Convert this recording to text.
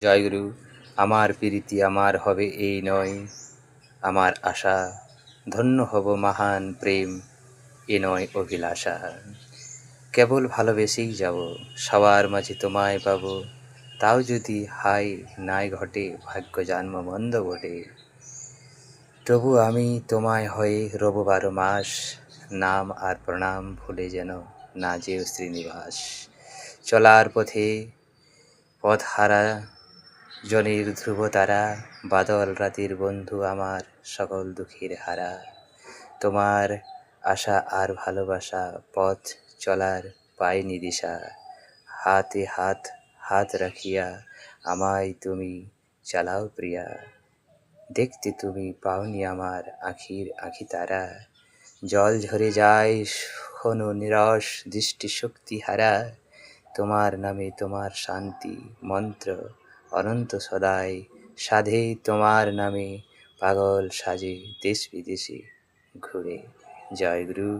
জয়গুরু। আমার প্রীতি আমার হবে এই নয়, আমার আশা ধন্য হব মহান প্রেম এ নয় অভিলাষা। কেবল ভালোবেসেই যাব, সবার মাঝে তোমায় পাবো, তাও যদি হাই নাই ঘটে ভাগ্য জন্ম মন্দ বটে। তবু আমি তোমায় হয়ে রব 12 মাস, নাম আর প্রণাম ভুলে যেন না যেও শ্রীনিবাস। চলার পথে পথহারা জনের ধ্রুবতারা, বাদল রাতের বন্ধু আমার সকল দুঃখের হারা। তোমার আশা আর ভালোবাসা পথ চলার পায়নি দিশা, হাতে হাত হাত রাখিয়া আমায় তুমি চালাও প্রিয়া। দেখতে তুমি পাওনি আমার আখির আখি তারা, জল ঝরে যায় শোনো নিরস দৃষ্টিশক্তি হারা। তোমার নামে তোমার শান্তি মন্ত্র অনন্ত সদাই, সাধে তোমার নামে পাগল সাজে দেশ বিদেশে ঘুরে। জয় গুরু।